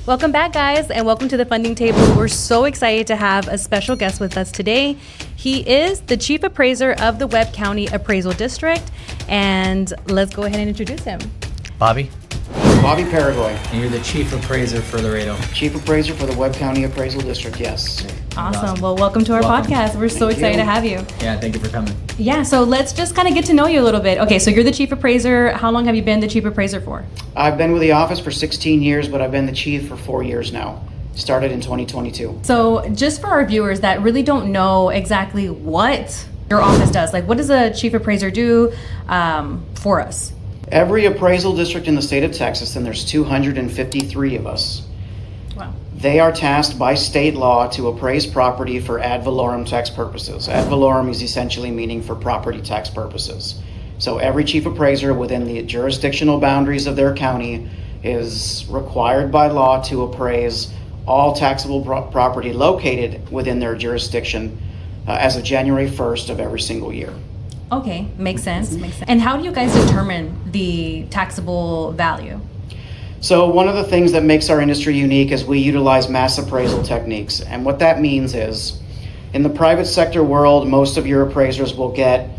Welcome back, guys, and welcome to the funding table. We're so excited to have a special guest with us today. He is the Chief Appraiser of the Webb County Appraisal District, and let's go ahead and introduce him. Bobby Paraguay. And you're the Chief Appraiser for Laredo. Chief Appraiser for the Webb County Appraisal District, yes. Awesome. Well, welcome to our podcast. We're so excited to have you. Yeah, thank you for coming. Yeah, so let's just kind of get to know you a little bit. Okay, so you're the Chief Appraiser. How long have you been the Chief Appraiser for? I've been with the office for 16 years, but I've been the chief for 4 years now. Started in 2022. So just for our viewers that really don't know exactly what your office does, like what does a Chief Appraiser do for us? Every appraisal district in the state of Texas, and there's 253 of us, Wow. they are tasked by state law to appraise property for ad valorem tax purposes. Ad valorem is essentially meaning for property tax purposes. So every chief appraiser within the jurisdictional boundaries of their county is required by law to appraise all taxable property located within their jurisdiction as of January 1st of every single year. Okay, makes sense. And how do you guys determine the taxable value? So one of the things that makes our industry unique is we utilize mass appraisal techniques. And what that means is, in the private sector world, most of your appraisers they'll get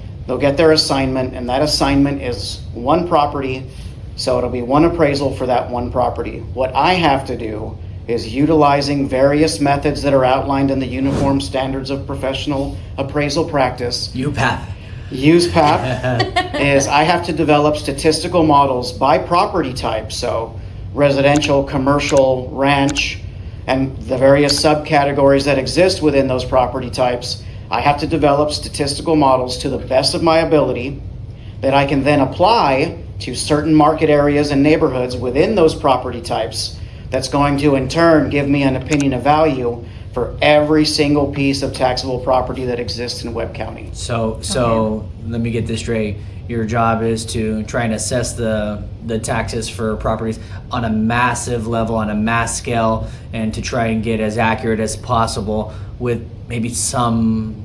their assignment, and that assignment is one property, so it'll be one appraisal for that one property. What I have to do is, utilizing various methods that are outlined in the Uniform Standards of Professional Appraisal Practice. USPAP is I have to develop statistical models by property type, so residential, commercial, ranch, and the various subcategories that exist within those property types. I have to develop statistical models to the best of my ability that I can then apply to certain market areas and neighborhoods within those property types. That's going to in turn give me an opinion of value for every single piece of taxable property that exists in Webb County. So let me get this straight. Your job is to try and assess the taxes for properties on a massive level, on a mass scale, and to try and get as accurate as possible with maybe some,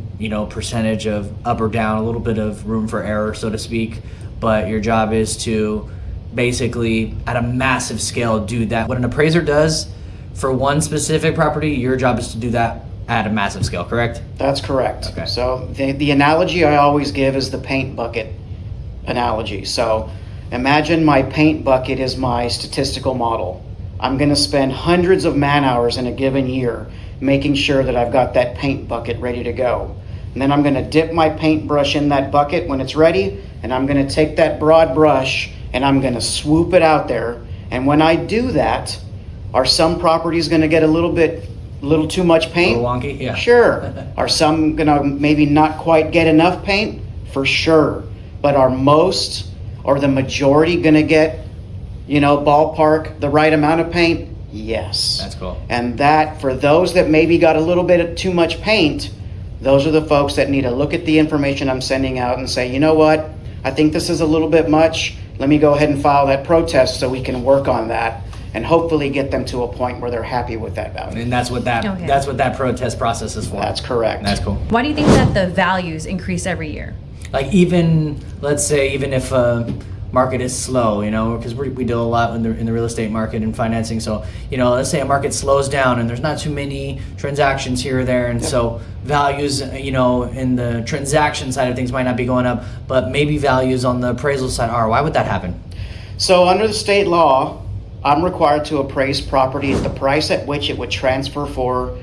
percentage of up or down, a little bit of room for error, so to speak. But your job is to basically, at a massive scale, do that. What an appraiser does for one specific property, your job is to do that at a massive scale, correct? That's correct. Okay. So the analogy I always give is the paint bucket analogy. So imagine my paint bucket is my statistical model. I'm going to spend hundreds of man hours in a given year making sure that I've got that paint bucket ready to go. And then I'm going to dip my paintbrush in that bucket when it's ready, and I'm going to take that broad brush and I'm going to swoop it out there. And when I do that, are some properties going to get a little too much paint? A little wonky, yeah. Sure. Are some going to maybe not quite get enough paint? For sure. But are most or the majority going to get, ballpark the right amount of paint? Yes. That's cool. And that, for those that maybe got a little bit of too much paint, those are the folks that need to look at the information I'm sending out and say, you know what, I think this is a little bit much. Let me go ahead and file that protest so we can work on that and hopefully get them to a point where they're happy with that value. And that's what that protest process is for. That's correct. That's cool. Why do you think that the values increase every year? Like let's say even if market is slow, because we deal a lot in the real estate market and financing. So, let's say a market slows down and there's not too many transactions here or there. And so values, in the transaction side of things might not be going up, but maybe values on the appraisal side are. Why would that happen? So under the state law, I'm required to appraise property at the price at which it would transfer for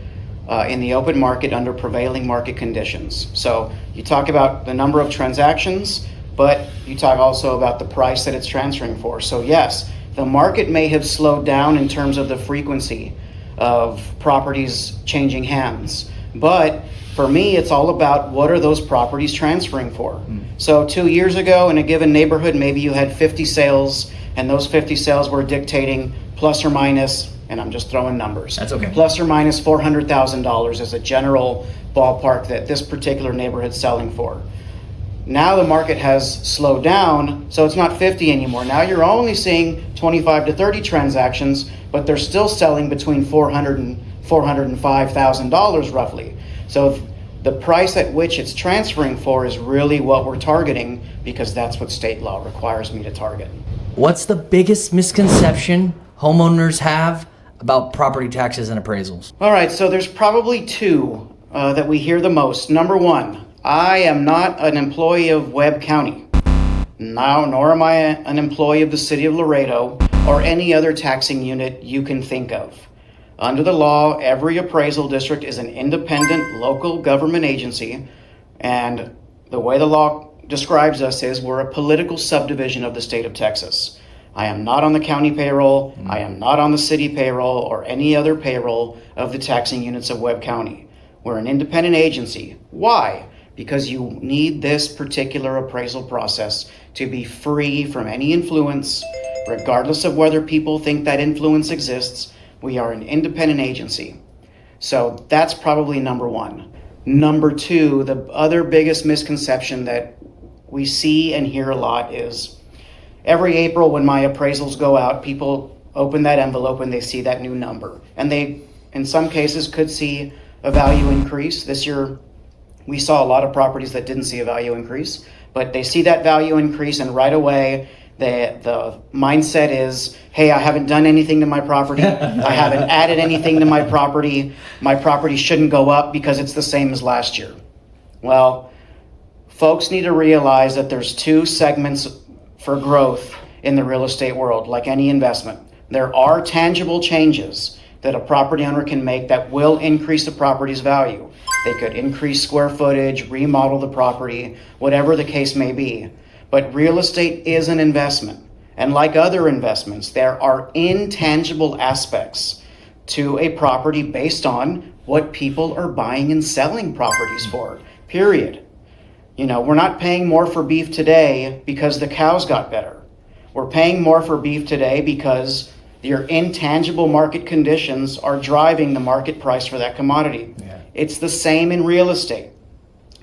in the open market under prevailing market conditions. So you talk about the number of transactions, but you talk also about the price that it's transferring for. So yes, the market may have slowed down in terms of the frequency of properties changing hands. But for me, it's all about what are those properties transferring for. So 2 years ago in a given neighborhood, maybe you had 50 sales, and those 50 sales were dictating plus or minus, and I'm just throwing numbers. That's okay. Plus or minus $400,000 as a general ballpark that this particular neighborhood's selling for. Now the market has slowed down, so it's not 50 anymore. Now you're only seeing 25 to 30 transactions, but they're still selling between $400,000 and $405,000 roughly. So the price at which it's transferring for is really what we're targeting, because that's what state law requires me to target. What's the biggest misconception homeowners have about property taxes and appraisals? All right, so there's probably two that we hear the most. Number one, I am not an employee of Webb County. Now, nor am I an employee of the city of Laredo or any other taxing unit you can think of. Under the law, every appraisal district is an independent local government agency, and the way the law describes us is we're a political subdivision of the state of Texas. I am not on the county payroll, I am not on the city payroll or any other payroll of the taxing units of Webb County. We're an independent agency. Why? Because you need this particular appraisal process to be free from any influence, regardless of whether people think that influence exists. We are an independent agency. So that's probably number one. Number two, the other biggest misconception that we see and hear a lot is every April when my appraisals go out, people open that envelope and they see that new number. And they, in some cases, could see a value increase. This year, we saw a lot of properties that didn't see a value increase, but they see that value increase and right away, the mindset is, hey, I haven't done anything to my property. I haven't added anything to my property. My property shouldn't go up because it's the same as last year. Well, folks need to realize that there's two segments for growth in the real estate world, like any investment. There are tangible changes that a property owner can make that will increase the property's value. They could increase square footage, remodel the property, whatever the case may be. But real estate is an investment. And like other investments, there are intangible aspects to a property based on what people are buying and selling properties for, period. You know, we're not paying more for beef today because the cows got better. We're paying more for beef today because your intangible market conditions are driving the market price for that commodity. Yeah. It's the same in real estate.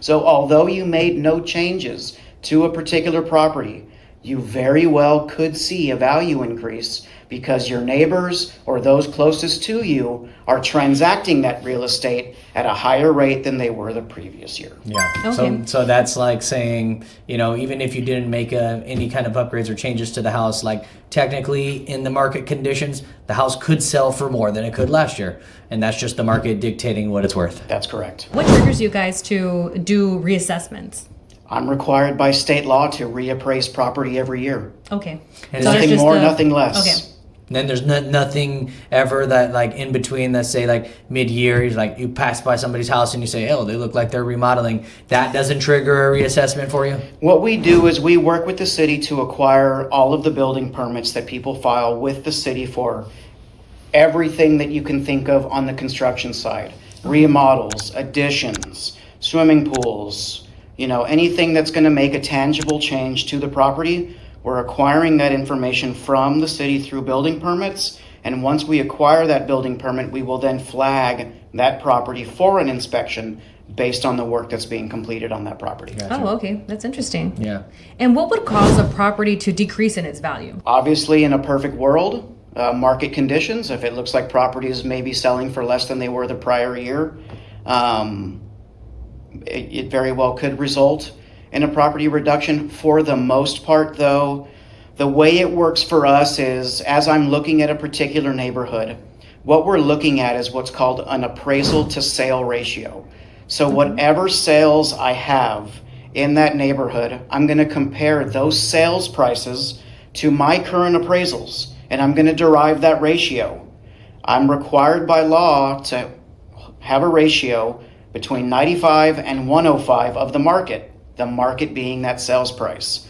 So although you made no changes to a particular property, you very well could see a value increase because your neighbors or those closest to you are transacting that real estate at a higher rate than they were the previous year. Yeah. Okay. So that's like saying, you know, even if you didn't make any kind of upgrades or changes to the house, like technically in the market conditions, the house could sell for more than it could last year. And that's just the market dictating what it's worth. That's correct. What triggers you guys to do reassessments? I'm required by state law to reappraise property every year. Okay. And So there's Nothing just more, a- nothing less. Okay. And then there's nothing ever that like in between, let's say like mid-year, like you pass by somebody's house and you say, oh, they look like they're remodeling. That doesn't trigger a reassessment for you? What we do is we work with the city to acquire all of the building permits that people file with the city for everything that you can think of on the construction side. Remodels, additions, swimming pools, you know, anything that's going to make a tangible change to the property. We're acquiring that information from the city through building permits, and once we acquire that building permit, we will then flag that property for an inspection based on the work that's being completed on that property. Gotcha. Oh, okay. That's interesting. Yeah. And what would cause a property to decrease in its value? Obviously, in a perfect world, market conditions, if it looks like properties may be selling for less than they were the prior year, it very well could result in a property reduction. For the most part, though, the way it works for us is, as I'm looking at a particular neighborhood, what we're looking at is what's called an appraisal to sale ratio. So whatever sales I have in that neighborhood, I'm going to compare those sales prices to my current appraisals, and I'm going to derive that ratio. I'm required by law to have a ratio between 95 and 105 of the market being that sales price.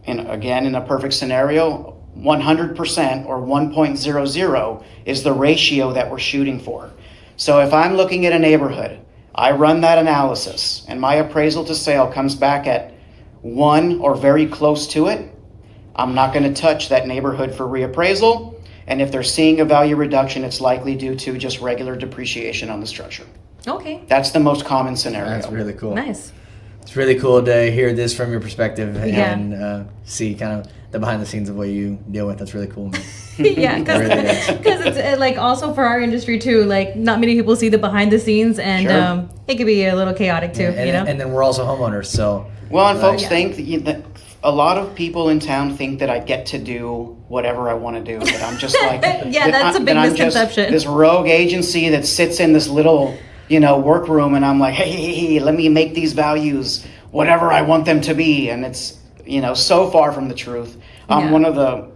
And again, in a perfect scenario, 100% or 1.00 is the ratio that we're shooting for. So if I'm looking at a neighborhood, I run that analysis and my appraisal to sale comes back at 1 or very close to it, I'm not going to touch that neighborhood for reappraisal. And if they're seeing a value reduction, it's likely due to just regular depreciation on the structure. Okay. That's the most common scenario. That's really cool. Nice. It's really cool to hear this from your perspective Yeah. and see kind of the behind the scenes of what you deal with. That's really cool. Yeah, It really is. because it's like also for our industry too. Like not many people see the behind the scenes, and Sure. it could be a little chaotic too. and, you know. and then we're also homeowners, so Well, and folks Yeah. think that a lot of people in town think that I get to do whatever I want to do. That I'm just like Yeah, that's a big that I'm just misconception. this rogue agency that sits in this little, workroom, and I'm like, hey, let me make these values whatever I want them to be, and it's so far from the truth. I'm Yeah. one of the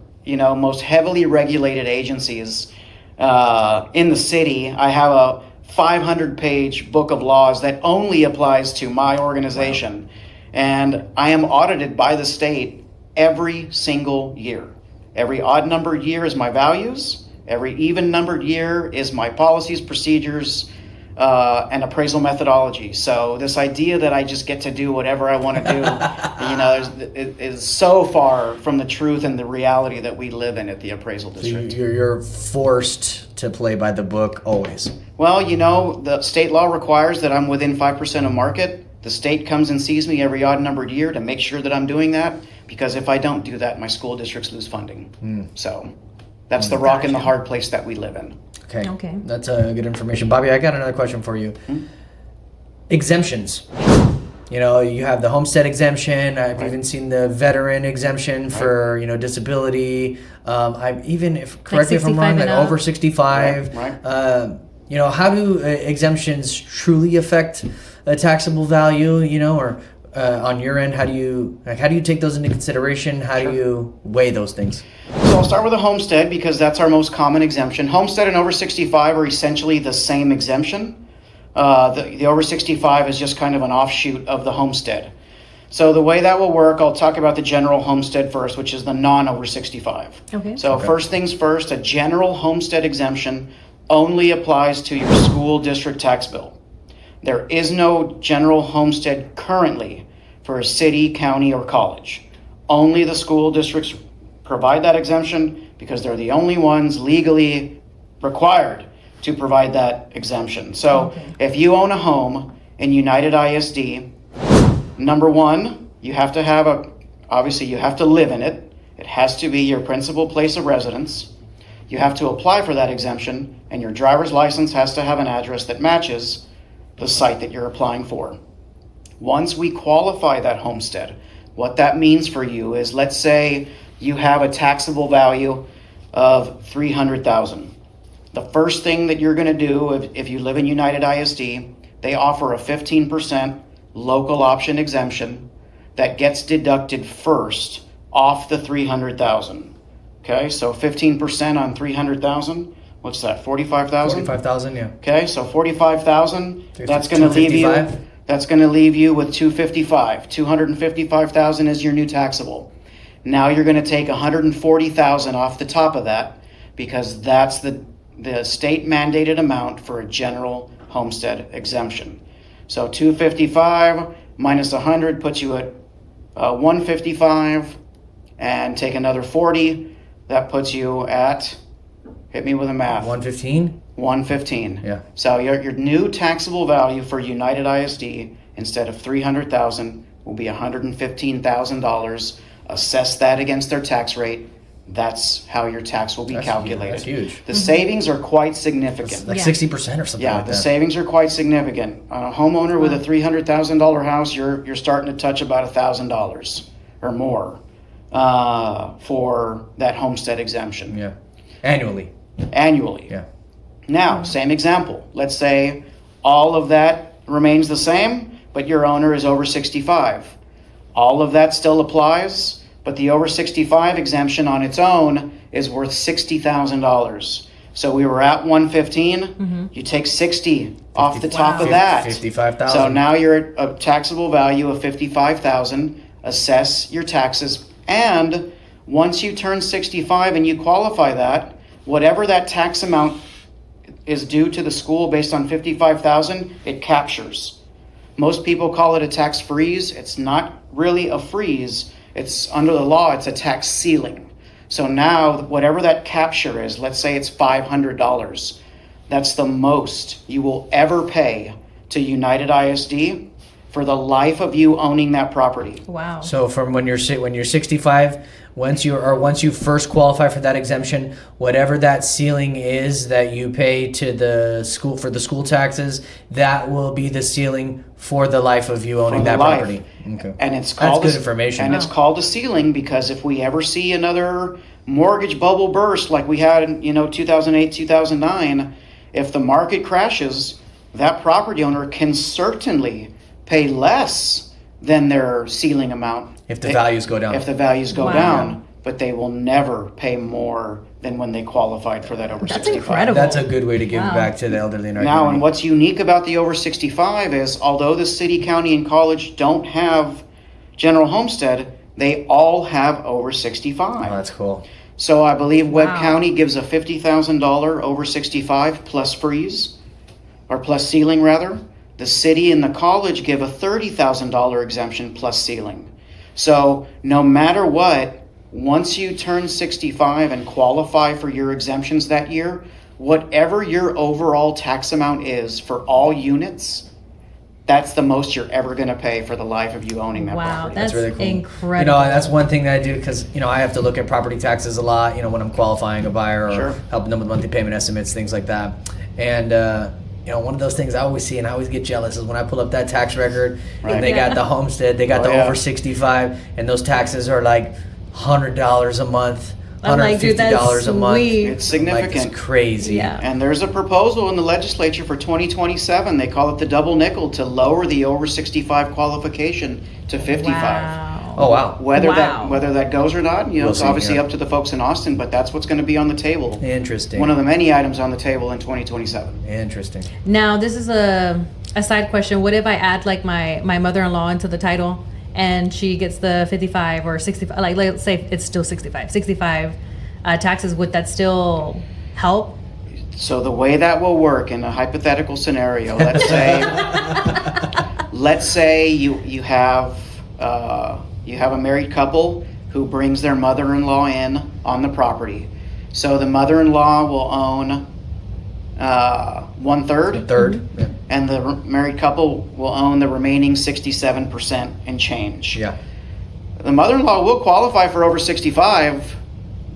most heavily regulated agencies in the city. I have a 500-page book of laws that only applies to my organization. Wow. And I am audited by the state every single year. Every odd-numbered year is my values. Every even-numbered year is my policies, procedures, and appraisal methodology. So this idea that I just get to do whatever I want to do, it is so far from the truth and the reality that we live in at the appraisal district. So you're forced to play by the book always. Well, the state law requires that I'm within 5% of market. The state comes and sees me every odd-numbered year to make sure that I'm doing that, because if I don't do that, my school districts lose funding. So that's the rock and the hard place that we live in. Okay. That's good information. Bobby, I got another question for you. Exemptions. You have the homestead exemption. I've even seen the veteran exemption for, disability. I've even, correct me if I'm wrong, like over 65. How do exemptions truly affect a taxable value, or on your end, how do you take those into consideration? How do you weigh those things? So I'll start with the homestead, because that's our most common exemption. Homestead and over 65 are essentially the same exemption. The over 65 is just kind of an offshoot of the homestead. So the way that will work, I'll talk about the general homestead first, which is the non-over 65. Okay. So first things first, a general homestead exemption only applies to your school district tax bill. There is no general homestead currently for a city, county, or college. Only the school districts provide that exemption, because they're the only ones legally required to provide that exemption. So if you own a home in United ISD, number one, you have to obviously you have to live in it. It has to be your principal place of residence. You have to apply for that exemption, and your driver's license has to have an address that matches the site that you're applying for. Once we qualify that homestead, what that means for you is, let's say you have a taxable value of $300,000. The first thing that you're going to do, if you live in United ISD, they offer a 15% local option exemption that gets deducted first off the $300,000. Okay, so 15% on $300,000. What's that? 45,000. 45,000, yeah. Okay, so 45,000. That's going to leave you. That's going to leave you with 255. 255,000 is your new taxable. Now you're going to take 140,000 off the top of that, because that's the state mandated amount for a general homestead exemption. So 255 minus 100 puts you at 155, and take another 40. That puts you at, hit me with the math. 115? 115. Yeah. So your new taxable value for United ISD, instead of $300,000, will be $115,000. Assess that against their tax rate. That's how your tax will be calculated. That's huge. The savings are quite significant. Like 60% or something like that. The savings are quite significant. On a homeowner with a $300,000 house, you're starting to touch about $1,000 or more for that homestead exemption. Yeah. Annually. Yeah. Now, same example. Let's say all of that remains the same, but your owner is over 65. All of that still applies, but the over 65 exemption on its own is worth $60,000. So we were at 115. You take 60 off the top of that. 55,000. So now you're at a taxable value of 55,000. Assess your taxes, and once you turn 65 and you qualify that, whatever that tax amount is due to the school based on 55,000, it captures. Most people call it a tax freeze. It's not really a freeze. It's under the law, it's a tax ceiling. So now whatever that capture is, let's say it's $500. That's the most you will ever pay to United ISD, for the life of you owning that property. Wow. So from when you're 65, once you first qualify for that exemption, whatever that ceiling is that you pay to the school for the school taxes, that will be the ceiling for the life of you owning that property. Okay. And it's called That's good information. And it's called a ceiling because if we ever see another mortgage bubble burst like we had in 2008, 2009, if the market crashes, that property owner can certainly pay less than their ceiling amount. If the values go down. If the values go Wow. down, but they will never pay more than when they qualified for that over That's 65. incredible. That's a good way to give Wow. back to the elderly in our Now, community. and what's unique about the over 65 is although the city, county, and college don't have general homestead, they all have over 65. Oh, that's cool. So I believe Webb Wow. County gives a $50,000 over 65 plus freeze, or plus ceiling rather. The city and the college give a $30,000 exemption plus ceiling. So no matter what, once you turn 65 and qualify for your exemptions that year, whatever your overall tax amount is for all units, that's the most you're ever going to pay for the life of you owning that Wow, property. that's really cool. incredible. That's one thing that I do because I have to look at property taxes a lot. When I'm qualifying a buyer or Sure. helping them with monthly payment estimates, things like that. And one of those things I always see and I always get jealous is when I pull up that tax record Right. and they got the homestead, they got Oh, the yeah. over 65, and those taxes are like $100 a month, I'm like, dude, that's $150 a month. sweet. It's Like, significant. it's crazy. Yeah. And there's a proposal in the legislature for 2027. They call it the double nickel to lower the over 65 qualification to 55. Wow. Oh wow. Whether Wow. that goes or not, We'll it's see, obviously yeah. up to the folks in Austin, but that's what's going to be on the table. Interesting. One of the many items on the table in 2027. Interesting. Now, this is a side question. What if I add like my mother-in-law into the title and she gets the 55 or 65, like let's say it's still 65 taxes, would that still help? So the way that will work in a hypothetical scenario, let's say you have a married couple who brings their mother-in-law in on the property. So the mother-in-law will own 1/3. Third. Yeah. And the married couple will own the remaining 67% and change. Yeah. The mother-in-law will qualify for over 65,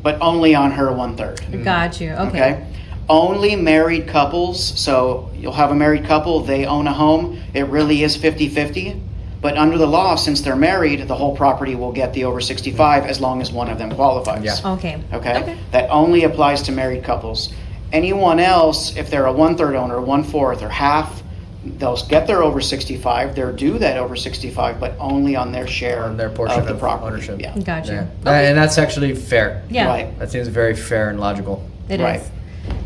but only on her 1/3. Got you. Okay. Okay? Only married couples, so you'll have a married couple, they own a home, it really is 50-50. But under the law, since they're married, the whole property will get the over 65 as long as one of them qualifies. Yeah. Okay. Okay? That only applies to married couples. Anyone else, if they're a 1/3 owner, 1/4, or half, they'll get their over 65. They're due that over 65, but only on their share On their portion of the of property. ownership. Yeah. Got you. Yeah. And that's actually fair. Yeah. Right. That seems very fair and logical. It is. Right.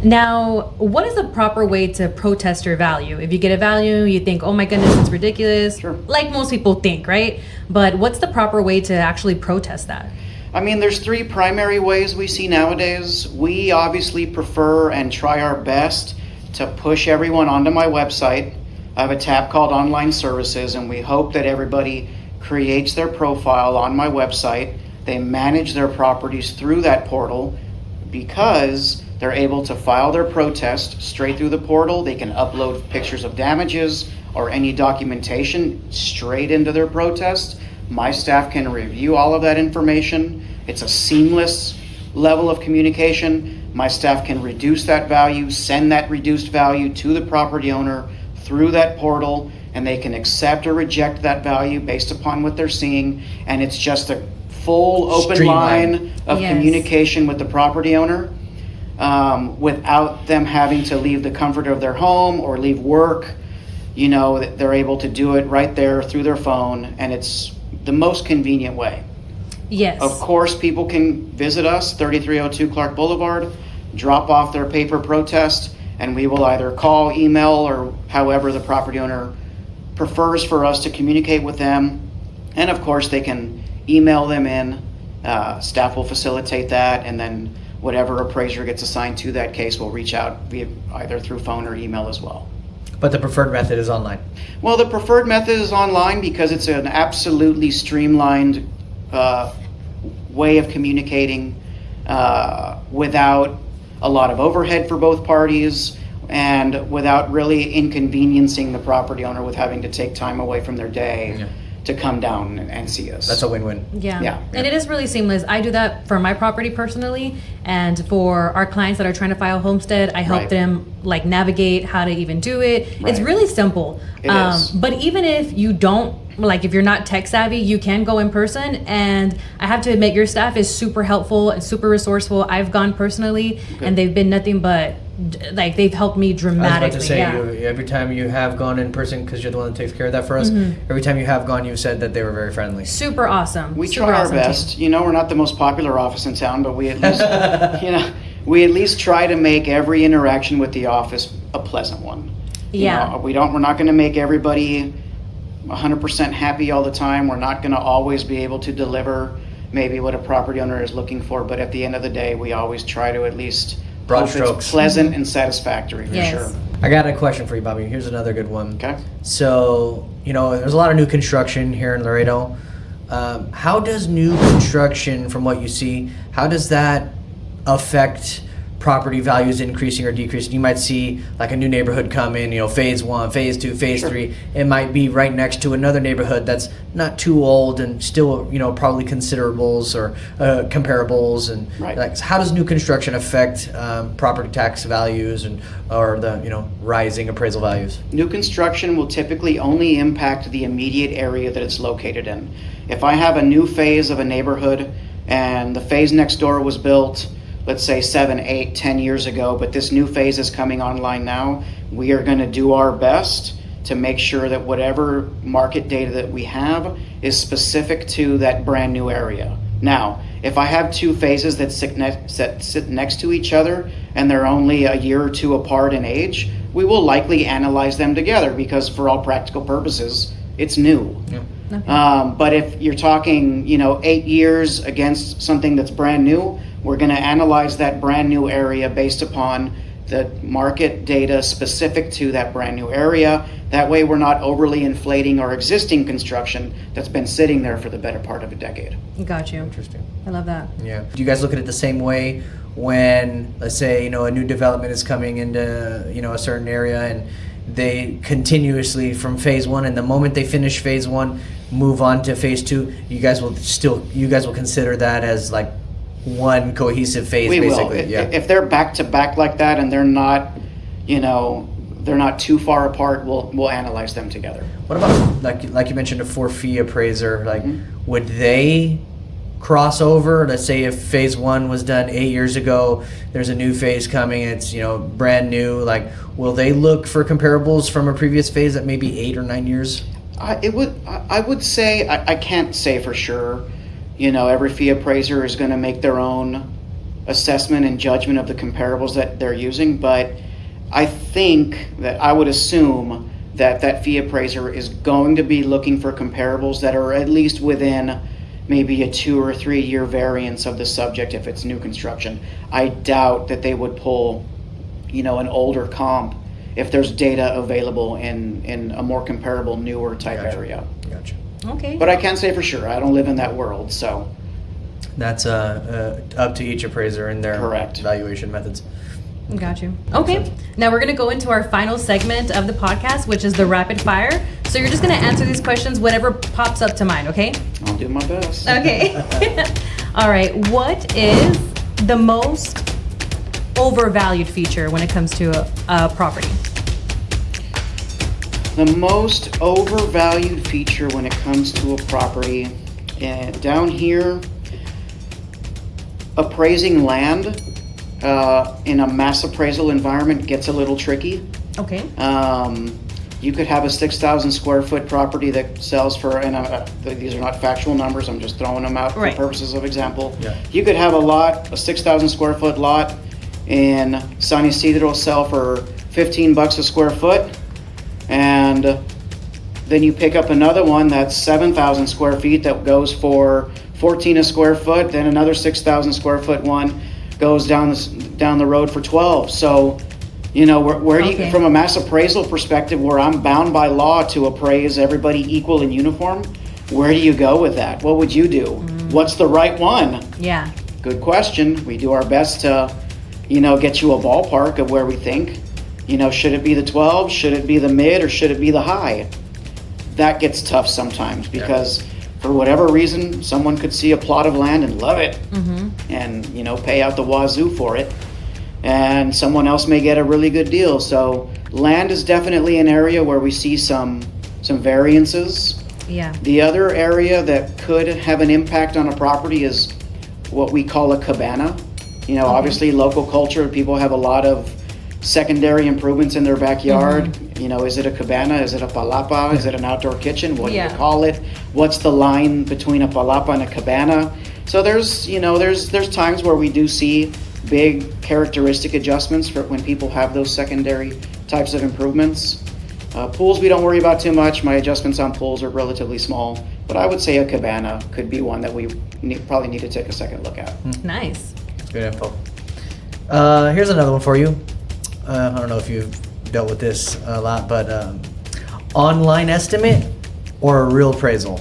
Now, what is the proper way to protest your value? If you get a value, you think, oh my goodness, it's ridiculous. Sure. Like most people think, right? But what's the proper way to actually protest that? I mean, there's three primary ways we see nowadays. We obviously prefer and try our best to push everyone onto my website. I have a tab called Online Services, and we hope that everybody creates their profile on my website. They manage their properties through that portal because they're able to file their protest straight through the portal. They can upload pictures of damages or any documentation straight into their protest. My staff can review all of that information. It's a seamless level of communication. My staff can reduce that value, send that reduced value to the property owner through that portal, and they can accept or reject that value based upon what they're seeing. And it's just a full open Streamlined. line of Yes. communication with the property owner without them having to leave the comfort of their home or leave work. They're able to do it right there through their phone, and it's the most convenient way. Yes. Of course, people can visit us, 3302 Clark Boulevard, drop off their paper protest, and we will either call, email, or however the property owner prefers for us to communicate with them. And of course, they can email them in. Staff will facilitate that, and then whatever appraiser gets assigned to that case will reach out via either through phone or email as well. But the preferred method is online. Well, the preferred method is online because it's an absolutely streamlined way of communicating without a lot of overhead for both parties. and without really inconveniencing the property owner with having to take time away from their day to come down and see us. That's a win-win. Yeah. And it is really seamless. I do that for my property personally, and for our clients that are trying to file homestead, I help them like navigate how to even do it. It's really simple. It is. But even if you don't, like if you're not tech savvy, you can go in person, and I have to admit your staff is super helpful and super resourceful. I've gone personally and they've been nothing but like they've helped me dramatically. I was about to say, every time you have gone in person, because you're the one that takes care of that for us, every time you have gone, you've said that they were very friendly. Super awesome. We Super try our awesome best. team. We're not the most popular office in town, but we at least, we at least try to make every interaction with the office a pleasant one. We're not going to make everybody 100% happy all the time. We're not going to always be able to deliver maybe what a property owner is looking for, but at the end of the day, we always try to at least Broad hope strokes. it's pleasant and satisfactory for sure. I got a question for you, Bobby. Here's another good one. Okay. So, there's a lot of new construction here in Laredo. How does new construction, from what you see, how does that affect property values increasing or decreasing? You might see like a new neighborhood come in, phase 1, phase 2, phase 3. It might be right next to another neighborhood that's not too old and still, probably considerables or comparables. And like, how does new construction affect property tax values or the, rising appraisal values? New construction will typically only impact the immediate area that it's located in. If I have a new phase of a neighborhood and the phase next door was built, let's say 7, 8, 10 years ago, but this new phase is coming online now, we are going to do our best to make sure that whatever market data that we have is specific to that brand new area. Now, if I have two phases that sit next to each other and they're only a year or two apart in age, we will likely analyze them together because for all practical purposes, it's new. Yeah. Okay. But if you're talking, 8 years against something that's brand new, we're going to analyze that brand new area based upon the market data specific to that brand new area. That way we're not overly inflating our existing construction that's been sitting there for the better part of a decade. Got you. Interesting. I love that. Yeah. Do you guys look at it the same way when, let's say, a new development is coming into, a certain area and they continuously from phase 1, and the moment they finish phase 1, move on to phase 2, you guys will consider that as like one cohesive phase, we basically. will. If they're back to back like that and they're not, they're not too far apart, we'll analyze them together. What about like you mentioned a for-fee appraiser? Like, would they cross over? Let's say if phase 1 was done 8 years ago, there's a new phase coming. It's brand new. Like, will they look for comparables from a previous phase that maybe 8 or 9 years? I would say I can't say for sure. Every fee appraiser is going to make their own assessment and judgment of the comparables that they're using, but I think that I would assume that fee appraiser is going to be looking for comparables that are at least within maybe a 2 or 3 year variance of the subject if it's new construction. I doubt that they would pull, an older comp if there's data available in a more comparable, newer type area. Gotcha. Okay. But I can't say for sure. I don't live in that world, so. That's up to each appraiser and their valuation methods. Got you. Okay. Now we're going to go into our final segment of the podcast, which is the rapid fire. So you're just going to answer these questions, whatever pops up to mind, okay? I'll do my best. Okay. All right. What is the most overvalued feature when it comes to a property? The most overvalued feature when it comes to a property, down here, appraising land in a mass appraisal environment gets a little tricky. Okay. You could have a 6,000 square foot property that sells for, and these are not factual numbers, I'm just throwing them out for purposes of example. Yeah. You could have a 6,000 square foot lot in San Ysidro sell for $15 a square foot, and then you pick up another one that's 7,000 square feet that goes for $14 a square foot, then another 6,000 square foot one goes down the road for 12. So, where do you, from a mass appraisal perspective, where I'm bound by law to appraise everybody equal and uniform, where do you go with that? What would you do? What's the right one? Yeah. Good question. We do our best to, get you a ballpark of where we think. should it be the 12? Should it be the mid, or should it be the high? That gets tough sometimes because for whatever reason, someone could see a plot of land and love it and, pay out the wazoo for it. And someone else may get a really good deal. So land is definitely an area where we see some variances. Yeah. The other area that could have an impact on a property is what we call a cabana. Obviously local culture, people have a lot of secondary improvements in their backyard. Is it a cabana? Is it a palapa? Is it an outdoor kitchen? What do you call it? What's the line between a palapa and a cabana? So there's times where we do see big characteristic adjustments for when people have those secondary types of improvements. Pools we don't worry about too much. My adjustments on pools are relatively small, but I would say a cabana could be one that we probably need to take a second look at. Nice. Good info. Here's another one for you. I don't know if you've dealt with this a lot, but online estimate or a real appraisal?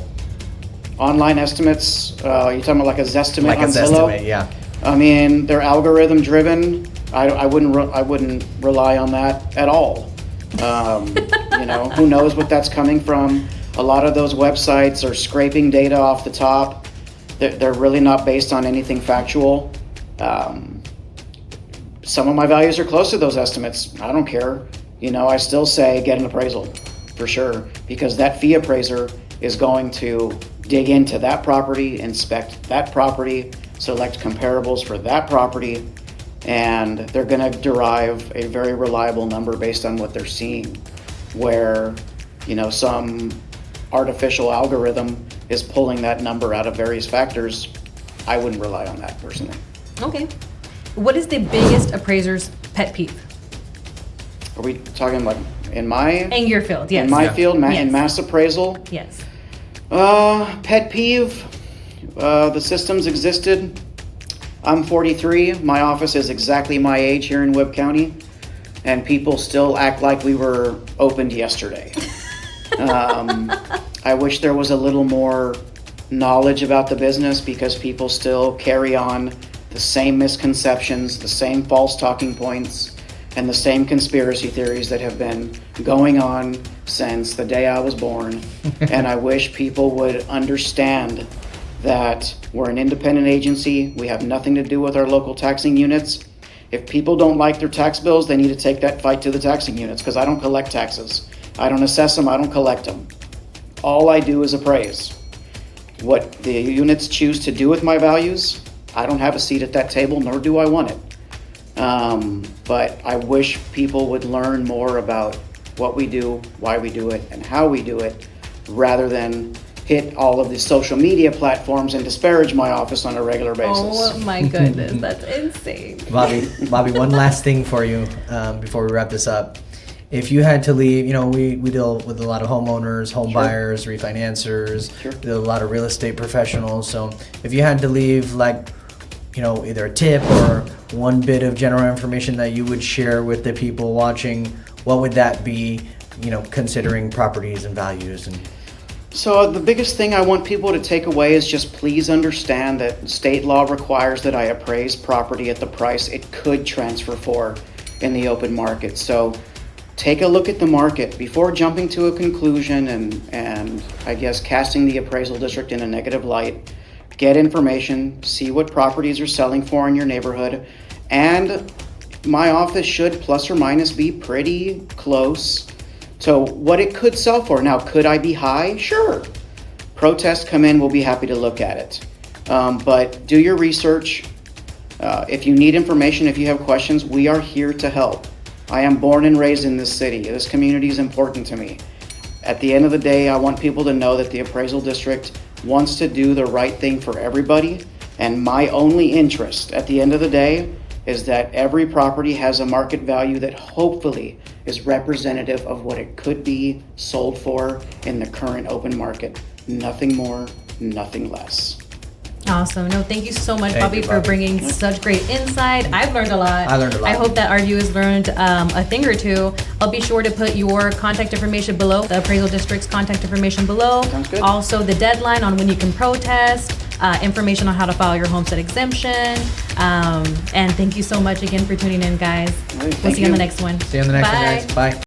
Online estimates, you're talking about like a Zestimate Like a on Zillow? Zestimate, yeah. I mean, they're algorithm driven. I wouldn't rely on that at all. Who knows what that's coming from? A lot of those websites are scraping data off the top. They're really not based on anything factual. Some of my values are close to those estimates. I don't care. I still say get an appraisal for sure, because that fee appraiser is going to dig into that property, inspect that property, select comparables for that property, and they're going to derive a very reliable number based on what they're seeing. Where, some artificial algorithm is pulling that number out of various factors, I wouldn't rely on that personally. Okay. What is the biggest appraiser's pet peeve? Are we talking like in your field, yes. In my field, in Yes. mass appraisal? Yes. Pet peeve, the systems existed. I'm 43. My office is exactly my age here in Webb County, and people still act like we were opened yesterday. I wish there was a little more knowledge about the business, because people still carry on the same misconceptions, the same false talking points, and the same conspiracy theories that have been going on since the day I was born. And I wish people would understand that we're an independent agency. We have nothing to do with our local taxing units. If people don't like their tax bills, they need to take that fight to the taxing units, because I don't collect taxes. I don't assess them, I don't collect them. All I do is appraise. What the units choose to do with my values, I don't have a seat at that table, nor do I want it. But I wish people would learn more about what we do, why we do it, and how we do it, rather than hit all of the social media platforms and disparage my office on a regular basis. Oh my goodness, that's insane. Bobby, one last thing for you before we wrap this up. If you had to leave, we deal with a lot of homeowners, home buyers, refinancers, a lot of real estate professionals. So if you had to leave either a tip or one bit of general information that you would share with the people watching, what would that be, considering properties and values? So the biggest thing I want people to take away is just please understand that state law requires that I appraise property at the price it could transfer for in the open market. So take a look at the market before jumping to a conclusion and I guess casting the appraisal district in a negative light. Get information, see what properties are selling for in your neighborhood, and my office should plus or minus be pretty close to what it could sell for. Now, could I be high? Sure. Protests come in, we'll be happy to look at it. But do your research. If you need information, if you have questions, we are here to help. I am born and raised in this city. This community is important to me. At the end of the day, I want people to know that the appraisal district wants to do the right thing for everybody. And my only interest at the end of the day is that every property has a market value that hopefully is representative of what it could be sold for in the current open market. Nothing more, nothing less. Awesome. No, thank you so much, Thank Bobby, you, for Bobby. bringing such great insight. I've learned a lot. I learned a lot. I hope that our viewers learned a thing or two. I'll be sure to put your contact information below, the appraisal district's contact information below. Sounds good. Also, the deadline on when you can protest. information on how to file your homestead exemption. And thank you so much again for tuning in, guys. Thank We'll see you on the you. next one. See you on the next one, Bye. guys. Bye.